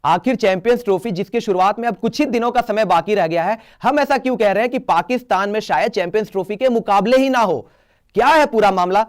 आखिर champions trophy जिसकी शुरुआत में अब कुछ ही दिनों का समय बाकी रह गया है, हम ऐसा क्यों कह रहे हैं कि पाकिस्तान में शायद चैंपियंस ट्रॉफी के मुकाबले ही ना हो? क्या है पूरा मामला?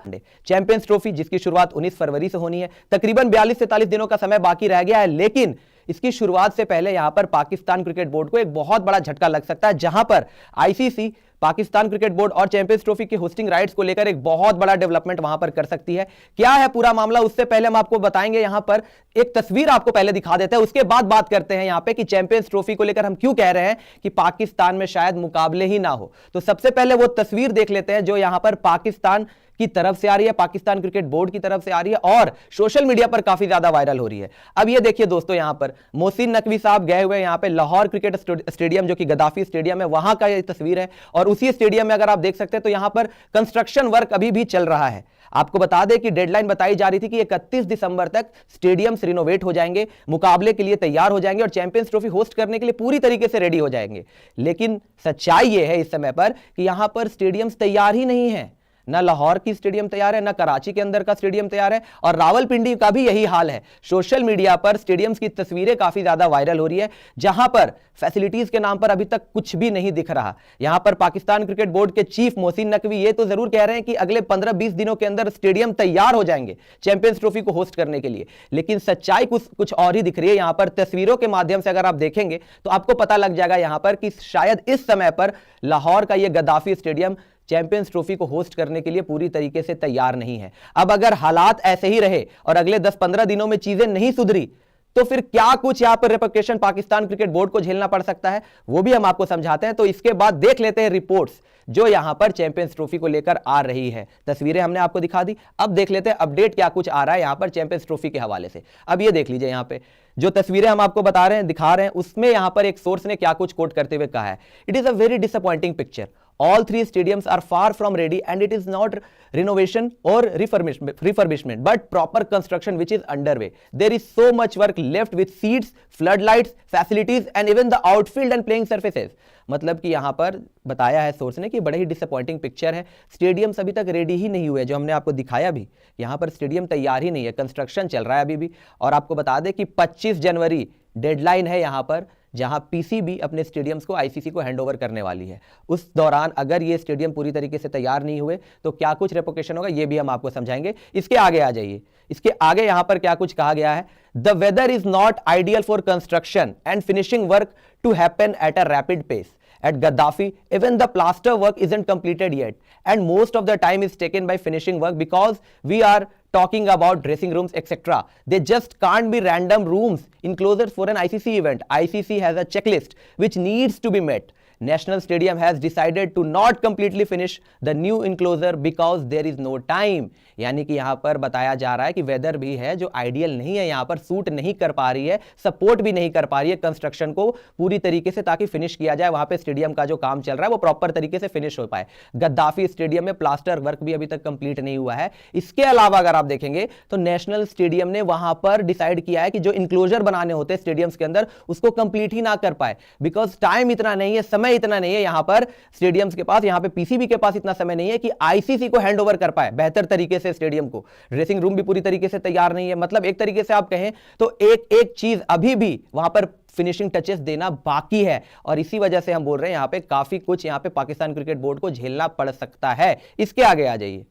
चैंपियंस ट्रॉफी जिसकी शुरुआत 19 फरवरी से होनी है, तकरीबन 42 से 43 दिनों का समय बाकी रह गया है, लेकिन इसकी शुरुआत से पहले यहां पर पाकिस्तान क्रिकेट बोर्ड को एक बहुत बड़ा झटका लग सकता है, जहां पर आईसीसी पाकिस्तान क्रिकेट बोर्ड और चैंपियंस ट्रॉफी के होस्टिंग राइट्स को लेकर एक बहुत बड़ा डेवलपमेंट वहां पर कर सकती है। क्या है पूरा मामला, उससे पहले हम आपको बताएंगे। यहां पर एक तस्वीर आपको पहले दिखा देते हैं, उसके बाद बात करते हैं यहां पे कि चैंपियंस ट्रॉफी को लेकर हम क्यों कह रहे हैं कि पाकिस्तान में शायद मुकाबले ही ना हो। तो सबसे पहले वो तस्वीर देख लेते हैं जो यहां पर पाकिस्तान की तरफ से आ रही है, पाकिस्तान क्रिकेट बोर्ड की तरफ से आ रही है और सोशल मीडिया पर काफी ज्यादा वायरल हो रही है। अब ये देखिए दोस्तों, यहां पर मोहसिन नकवी साहब गए हुए यहां पे लाहौर क्रिकेट स्टेडियम जो कि गद्दाफी स्टेडियम है, वहां का ये तस्वीर है। और उसी स्टेडियम में अगर आप देख सकते हैं तो यहां पर कंस्ट्रक्शन वर्क अभी भी चल रहा है। आपको बता दें कि डेडलाइन बताई जा रही थी कि 31 दिसंबर तक स्टेडियम्स रिनोवेट हो जाएंगे, मुकाबले के लिए तैयार हो जाएंगे और चैंपियंस ट्रॉफी होस्ट करने के लिए पूरी तरीके से रेडी हो जाएंगे। लेकिन सच्चाई यह है इस समय पर कि यहां पर स्टेडियम्स तैयार ही नहीं है। ना लाहौर की स्टेडियम तैयार है, ना कराची के अंदर का स्टेडियम तैयार है और रावलपिंडी का भी यही हाल है। सोशल मीडिया पर स्टेडियम्स की तस्वीरें काफी ज्यादा वायरल हो रही है, जहां पर फैसिलिटीज के नाम पर अभी तक कुछ भी नहीं दिख रहा। यहां पर पाकिस्तान क्रिकेट बोर्ड के चीफ मोहसिन नकवी ये तो जरूर कह रहे हैं कि अगले 15-20 दिनों के अंदर स्टेडियम तैयार हो जाएंगे चैंपियंस ट्रॉफी को होस्ट करने के लिए, लेकिन सच्चाई कुछ और ही दिख रही है। यहां पर तस्वीरों के माध्यम से अगर आप देखेंगे तो आपको पता लग जाएगा यहां पर कि शायद इस समय पर लाहौर का यह गद्दाफी स्टेडियम चैंपियंस ट्रॉफी को होस्ट करने के लिए पूरी तरीके से तैयार नहीं है। अब अगर हालात ऐसे ही रहे और अगले 10-15 दिनों में चीजें नहीं सुधरी तो फिर क्या कुछ यहां पर रिपरकशन पाकिस्तान क्रिकेट बोर्ड को झेलना पड़ सकता है, वो भी हम आपको समझाते हैं। तो इसके बाद देख लेते हैं रिपोर्ट्स जो यहां पर चैंपियंस ट्रॉफी को लेकर आ रही है। तस्वीरें हमने आपको दिखा दी, अब देख लेते हैं अपडेट क्या कुछ आ रहा है यहां पर चैंपियंस ट्रॉफी के हवाले से। अब ये देख लीजिए, यहां पे जो तस्वीरें हम आपको बता रहे हैं, दिखा रहे हैं, उसमें यहां पर एक सोर्स ने क्या कुछ कोट करते हुए कहा है, it is a very disappointing picture. All three stadiums are far from ready and it is not renovation or refurbishment but proper construction which is underway. There is so much work left with seats, floodlights, facilities and even the outfield and playing surfaces. मतलब कि यहाँ पर बताया है source ने कि बड़े ही disappointing picture है, स्टेडियम्स अभी तक रेडी ही नहीं हुए, जो हमने आपको दिखाया भी, यहाँ पर स्टेडियम तैयार ही नहीं है, कंस्ट्रक्शन चल रहा है अभी भी। और आपको बता दें कि 25 जनवरी डेडलाइन है यहाँ पर, जहां पीसीबी अपने स्टेडियम्स को आईसीसी को हैंडओवर करने वाली है। उस दौरान अगर ये स्टेडियम पूरी तरीके से तैयार नहीं हुए तो क्या कुछ रेपोकेशन होगा, ये भी हम आपको समझाएंगे। इसके आगे आ जाइए, इसके आगे यहां पर क्या कुछ कहा गया है, the weather is not ideal for construction and finishing work to happen at a rapid pace. At Gaddafi, even the plaster work isn't completed yet, and most of the time is taken by finishing work because we are talking about dressing rooms, etc. They just can't be random rooms enclosures for an ICC event. ICC has a checklist which needs to be met. National Stadium has decided to not completely finish the new enclosure because there is no time. यानी कि यहाँ पर बताया जा रहा है कि weather भी है जो आइडियल नहीं है, यहाँ पर सूट नहीं कर पा रही है, सपोर्ट भी नहीं कर पा रही है कंस्ट्रक्शन को पूरी तरीके से, ताकि फिनिश किया जाए वहां पे स्टेडियम का जो काम चल रहा है वो प्रॉपर तरीके से फिनिश हो पाए। गद्दाफी स्टेडियम में प्लास्टर वर्क भी अभी तक कंप्लीट नहीं हुआ है। इसके अलावा अगर आप देखेंगे तो नेशनल स्टेडियम ने वहां पर डिसाइड किया है कि जो इंक्लोजर बनाने होते हैं स्टेडियम्स के अंदर उसको कंप्लीट ही ना कर पाए, बिकॉज टाइम इतना नहीं है, समय इतना नहीं है यहां पर स्टेडियम्स के पास, यहां पे पीसीबी के पास इतना समय नहीं है कि आईसीसी को हैंडओवर कर पाए बेहतर तरीके से स्टेडियम को। ड्रेसिंग रूम भी पूरी तरीके से तैयार नहीं है, मतलब एक तरीके से आप कहें तो एक एक चीज अभी भी वहां पर फिनिशिंग टचेस देना बाकी है। और इसी वजह से हम बोल रहे हैं यहां पे काफी कुछ यहां पे पाकिस्तान क्रिकेट बोर्ड को झेलना पड़ सकता है। इसके आगे आ जाइए,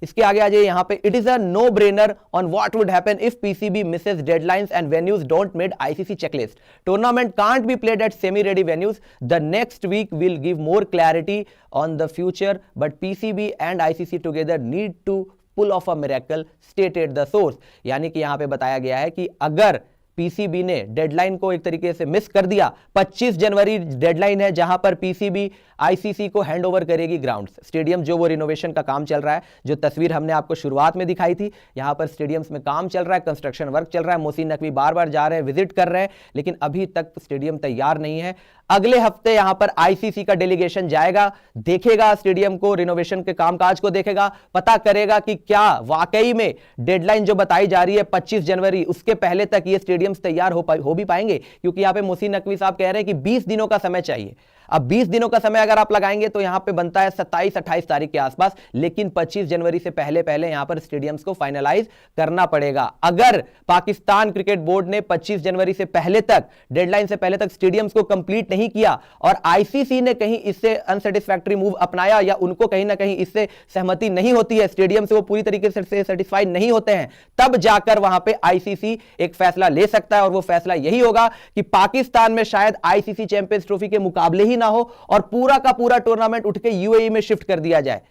इसके आगे आ जाइए, यहां पे it is a no brainer on what would happen if PCB misses deadlines and venues don't meet ICC checklist. Tournament can't be played at semi ready venues. The next week will give more clarity on the future but PCB and ICC together need to pull off a miracle, stated the source. यानी कि यहां पे बताया गया है कि अगर PCB ने डेडलाइन को एक तरीके से मिस कर दिया, 25 जनवरी डेडलाइन है जहां पर पीसीबी आईसीसी को हैंडओवर करेगी ग्राउंड्स, स्टेडियम जो वो रिनोवेशन का काम चल रहा है, जो तस्वीर हमने आपको शुरुआत में दिखाई थी, यहां पर स्टेडियम्स में काम चल रहा है, कंस्ट्रक्शन वर्क चल रहा है, मोहसिन नकवी बार बार जा रहे हैं, विजिट कर रहे हैं, लेकिन अभी तक स्टेडियम तैयार नहीं है। अगले हफ्ते यहां पर आईसीसी का डेलीगेशन जाएगा, देखेगा स्टेडियम को, रिनोवेशन के कामकाज को देखेगा, पता करेगा कि क्या वाकई में डेडलाइन जो बताई जा रही है 25 जनवरी, उसके पहले तक ये स्टेडियम स्टेडियम्स तैयार हो भी पाएंगे? क्योंकि यहां पे मोहसिन नकवी साहब कह रहे हैं कि 20 दिनों का समय चाहिए। अब 20 दिनों का समय अगर आप लगाएंगे तो यहां पे बनता है 27-28 तारीख के आसपास, लेकिन 25 जनवरी से पहले पहले यहां पर स्टेडियम्स को फाइनलाइज करना पड़ेगा। अगर पाकिस्तान क्रिकेट बोर्ड ने 25 जनवरी से पहले तक, डेडलाइन से पहले तक स्टेडियम्स को कंप्लीट नहीं किया और आईसीसी ने कहीं इससे अनसेटिस्फैक्टरी मूव अपनाया या उनको कहीं ना कहीं इससे सहमति नहीं होती है, स्टेडियम से वो पूरी तरीके से सेटिस्फाइड नहीं होते हैं, तब जाकर वहां पे आईसीसी एक फैसला ले सकता है और वो फैसला यही होगा कि पाकिस्तान में शायद आईसीसी चैंपियंस ट्रॉफी के मुकाबले ही ना हो और पूरा का पूरा टूर्नामेंट उठ के यूएई में शिफ्ट कर दिया जाए।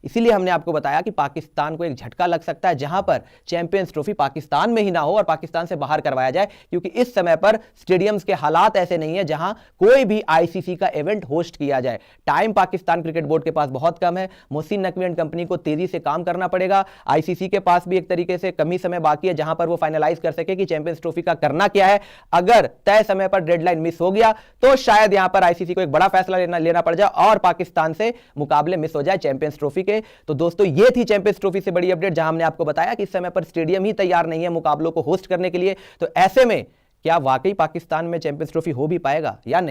इसीलिए हमने आपको बताया कि पाकिस्तान को एक झटका लग सकता है जहां पर चैंपियंस ट्रॉफी पाकिस्तान में ही ना हो और पाकिस्तान से बाहर करवाया जाए, क्योंकि इस समय पर स्टेडियम्स के हालात ऐसे नहीं है जहां कोई भी आईसीसी का इवेंट होस्ट किया जाए। टाइम पाकिस्तान क्रिकेट बोर्ड के पास बहुत कम है। मोहसिन नकवी एंड कंपनी को तेजी से काम करना पड़ेगा। आईसीसी के पास भी एक तरीके से कम ही समय बाकी है जहां पर वो फाइनलाइज कर सके कि चैंपियंस ट्रॉफी का करना क्या है। अगर तय समय पर डेडलाइन मिस हो गया तो शायद यहां पर आईसीसी को एक बड़ा फैसला लेना पड़ जाए और पाकिस्तान से मुकाबले मिस हो जाए चैंपियंस ट्रॉफी के। तो दोस्तों, ये थी चैंपियंस ट्रॉफी से बड़ी अपडेट जहां हमने आपको बताया कि इस समय पर स्टेडियम ही तैयार नहीं है मुकाबलों को होस्ट करने के लिए। तो ऐसे में क्या वाकई पाकिस्तान में चैंपियंस ट्रॉफी हो भी पाएगा या नहीं?